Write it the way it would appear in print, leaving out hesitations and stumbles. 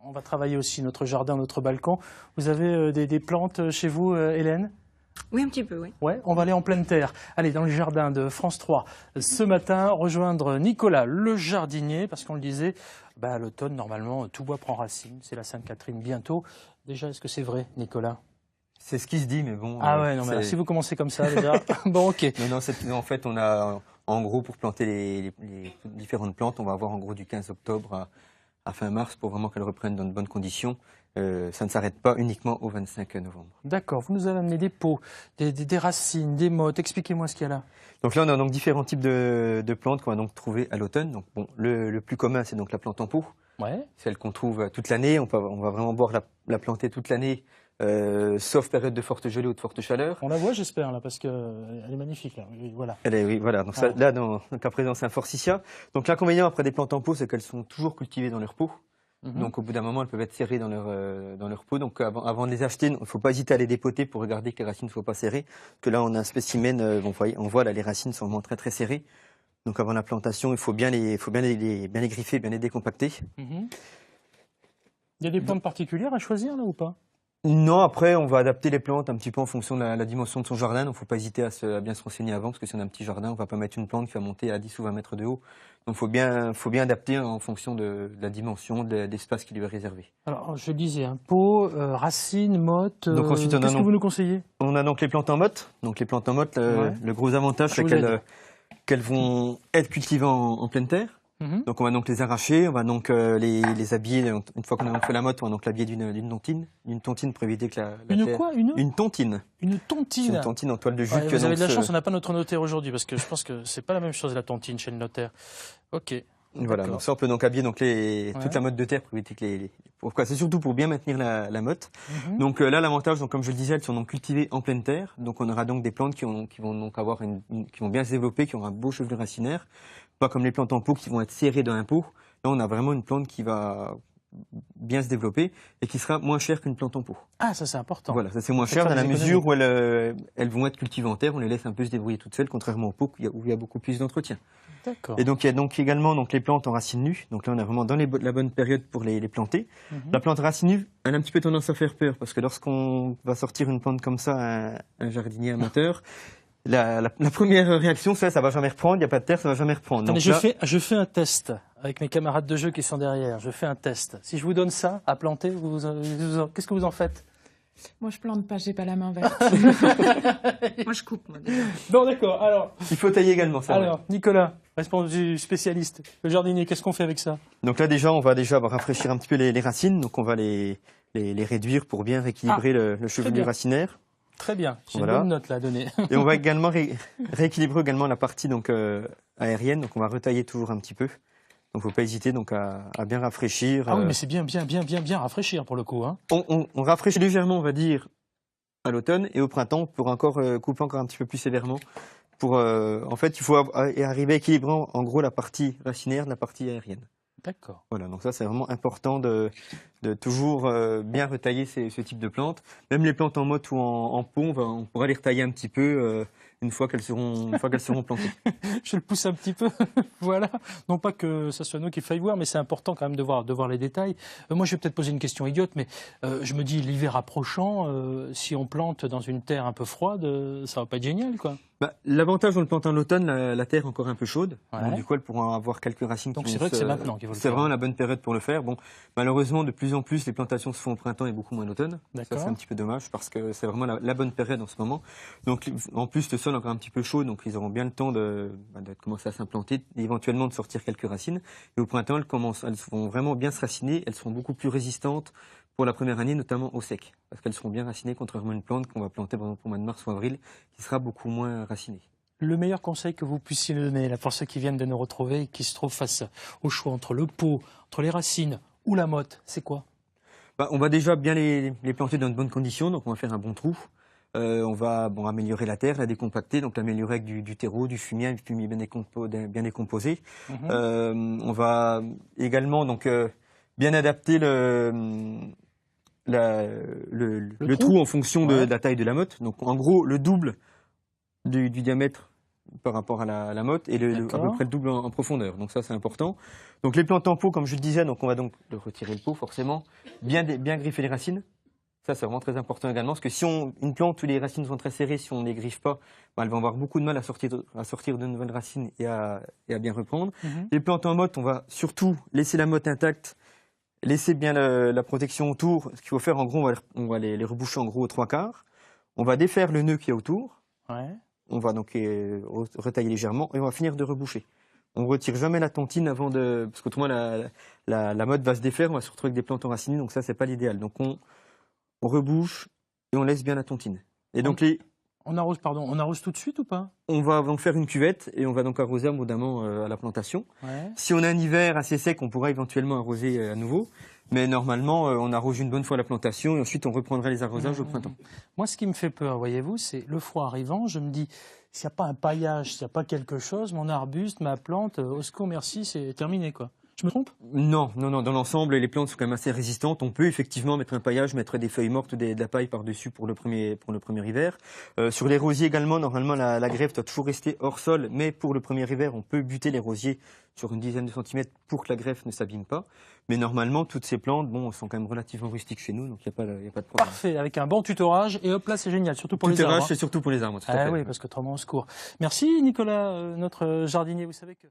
On va travailler aussi notre jardin, notre balcon. Vous avez des plantes chez vous, Hélène? Oui, un petit peu, oui. Ouais, on va aller en pleine terre. Allez, dans le jardin de France 3, ce matin, rejoindre Nicolas, le jardinier, parce qu'on le disait, à l'automne, normalement, tout bois prend racine. C'est la Sainte-Catherine bientôt. Déjà, est-ce que c'est vrai, Nicolas? C'est ce qui se dit, mais bon... Ah ouais, non, mais si vous commencez comme ça, déjà, bon, ok. Non, en fait, on a, en gros, pour planter les différentes plantes, on va avoir en gros du 15 octobre à fin mars pour vraiment qu'elles reprennent dans de bonnes conditions. Ça ne s'arrête pas uniquement au 25 novembre. D'accord, vous nous avez amené des pots, des racines, des mottes. Expliquez-moi ce qu'il y a là. Donc là, on a donc différents types de plantes qu'on va donc trouver à l'automne. Donc bon, le plus commun, c'est donc la plante en pot. Ouais. Celle qu'on trouve toute l'année. On va vraiment pouvoir la planter toute l'année, sauf période de forte gelée ou de forte chaleur. On la voit, j'espère, là, parce qu'elle est magnifique, là. Oui, voilà. Oui, voilà. Donc ça, là, donc à présent, c'est un forsythia. Donc l'inconvénient après des plantes en pot, c'est qu'elles sont toujours cultivées dans leur pot. Donc au bout d'un moment, elles peuvent être serrées dans leur pot. Donc avant de les acheter, il ne faut pas hésiter à les dépoter pour regarder que les racines ne soient pas serrées. Parce que là, on a un spécimen, on voit là, les racines sont vraiment très très serrées. Donc avant la plantation, il faut bien les griffer, bien les décompacter. Il y a des plantes particulières à choisir là ou pas? Non, après, on va adapter les plantes un petit peu en fonction de la dimension de son jardin. Donc, il ne faut pas hésiter à bien se renseigner avant, parce que si on a un petit jardin, on ne va pas mettre une plante qui va monter à 10 ou 20 mètres de haut. Donc, il faut bien adapter en fonction de la dimension, de l'espace qui lui est réservé. Alors, je disais, pot, racines, mottes, donc ensuite, qu'est-ce que vous nous conseillez? On a donc les plantes en motte. Donc, les plantes en motte, le gros avantage, c'est qu'elles vont être cultivées en pleine terre. Donc on va donc les arracher, on va donc les habiller. Une fois qu'on a fait la motte, on va donc l'habiller d'une tontine. Une tontine pour éviter que Une tontine. Une tontine. C'est une tontine en toile de jute. Ouais, vous avez de la chance, on n'a pas notre notaire aujourd'hui, parce que je pense que c'est pas la même chose la tontine chez le notaire. Ok. Voilà, donc ça on peut donc habiller toute la motte de terre pour éviter que Pourquoi? C'est surtout pour bien maintenir la motte. Donc là l'avantage, donc comme je le disais, elles sont donc cultivées en pleine terre. Donc on aura donc des plantes qui vont donc avoir qui vont bien se développer, qui auront un beau chevelu racinaire. Pas comme les plantes en pot qui vont être serrées dans un pot. Là on a vraiment une plante qui va bien se développer et qui sera moins chère qu'une plante en pot. Ah, ça c'est important. Voilà, ça c'est moins cher dans la mesure où elles vont être cultivées en terre, on les laisse un peu se débrouiller toutes seules, contrairement au pot où il y a beaucoup plus d'entretien. D'accord. Et donc il y a donc également les plantes en racines nues. Donc là on est vraiment dans la bonne période pour les planter. La plante racine nue, elle a un petit peu tendance à faire peur parce que lorsqu'on va sortir une plante comme ça à un jardinier amateur, la première réaction, ça va jamais reprendre, il n'y a pas de terre, ça va jamais reprendre. Attendez, je fais un test avec mes camarades de jeu qui sont derrière. Je fais un test. Si je vous donne ça à planter, qu'est-ce que vous en faites? Moi, je plante pas, j'ai pas la main verte. Moi, je coupe, moi, déjà. Bon, d'accord. Alors, il faut tailler également, ça. Alors, Nicolas, responsable spécialiste, le jardinier, qu'est-ce qu'on fait avec ça? Donc là, on va rafraîchir un petit peu les racines. Donc on va les réduire pour bien rééquilibrer le chevelu racinaire. Très bien, j'ai une bonne note là à donner. Et on va également rééquilibrer également la partie aérienne. Donc on va retailler toujours un petit peu. Donc faut pas hésiter à bien rafraîchir. Ah oui, mais c'est bien rafraîchir pour le coup. Hein. On rafraîchit légèrement, on va dire, à l'automne, et au printemps, pour encore couper encore un petit peu plus sévèrement. En fait, il faut arriver à équilibrer en gros la partie racinaire de la partie aérienne. D'accord. Voilà, donc ça c'est vraiment important de toujours bien retailler ce type de plantes. Même les plantes en motte ou en pot, on pourra les retailler un petit peu une fois qu'elles seront plantées. Je le pousse un petit peu, voilà. Non pas que ça soit nous qui faille voir, mais c'est important quand même de voir les détails. Moi je vais peut-être poser une question idiote, mais je me dis l'hiver approchant, si on plante dans une terre un peu froide, ça va pas être génial, quoi. L'avantage, on le plante en automne, la terre est encore un peu chaude. Ouais. Donc, du coup, elle pourra avoir quelques racines. Donc c'est vrai que c'est maintenant qu'il faut le faire. C'est vraiment la bonne période pour le faire. Bon, malheureusement, de plus en plus, les plantations se font au printemps et beaucoup moins en automne. Ça, c'est un petit peu dommage parce que c'est vraiment la bonne période en ce moment. Donc, en plus, le sol est encore un petit peu chaud, donc ils auront bien le temps de commencer à s'implanter, et éventuellement de sortir quelques racines. Et au printemps, elles vont vraiment bien se raciner. Elles seront beaucoup plus résistantes pour la première année, notamment au sec, parce qu'elles seront bien racinées, contrairement à une plante qu'on va planter par exemple au mois de mars ou avril, qui sera beaucoup moins racinée. Le meilleur conseil que vous puissiez donner là, pour ceux qui viennent de nous retrouver et qui se trouvent face au choix entre le pot, entre les racines ou la motte, c'est quoi? On va déjà bien les planter dans de bonnes conditions, donc on va faire un bon trou. On va améliorer la terre, la décompacter, donc l'améliorer avec du terreau, du fumier bien décomposé. On va également bien adapter le trou en fonction de la taille de la motte. Donc en gros, le double du diamètre par rapport à la motte et à peu près le double en profondeur. Donc ça, c'est important. Donc les plantes en pot, comme je le disais, donc on va donc retirer le pot forcément, bien griffer les racines. Ça, c'est vraiment très important également, parce que si une plante où les racines sont très serrées, si on ne les griffe pas, elle va avoir beaucoup de mal à sortir de nouvelles racines et à bien reprendre. Les plantes en motte, on va surtout laisser la motte intacte, laisser bien la protection autour. Ce qu'il faut faire, en gros, on va les reboucher en gros aux 3/4. On va défaire le nœud qui est autour. Ouais. On va donc retailler légèrement et on va finir de reboucher. On ne retire jamais la tontine avant de... Parce qu'autrement, la motte va se défaire, on va se retrouver avec des plantes enracinées, donc ça, c'est pas l'idéal. Donc on rebouche et on laisse bien la tontine. Et donc on arrose tout de suite ou pas? On va donc faire une cuvette et on va donc arroser abondamment à la plantation. Ouais. Si on a un hiver assez sec, on pourra éventuellement arroser à nouveau. Mais normalement, on arrose une bonne fois la plantation et ensuite on reprendra les arrosages au printemps. Moi, ce qui me fait peur, voyez-vous, c'est le froid arrivant. Je me dis, s'il n'y a pas un paillage, s'il n'y a pas quelque chose, mon arbuste, ma plante, au secours, merci, c'est terminé, quoi. Je me trompe? Non. Dans l'ensemble, les plantes sont quand même assez résistantes. On peut effectivement mettre un paillage, mettre des feuilles mortes ou de la paille par-dessus pour le premier hiver. Sur les rosiers également, normalement, la grève doit toujours rester hors sol. Mais pour le premier hiver, on peut buter les rosiers sur une dizaine de centimètres pour que la greffe ne s'abîme pas. Mais normalement, toutes ces plantes sont quand même relativement rustiques chez nous, donc il n'y a pas de problème. Parfait, avec un bon tutorage. Et hop là, c'est génial, surtout pour les arbres. Tutorage, c'est surtout pour les arbres. Oui, parce qu'autrement, on se court. Merci Nicolas, notre jardinier. Vous savez que...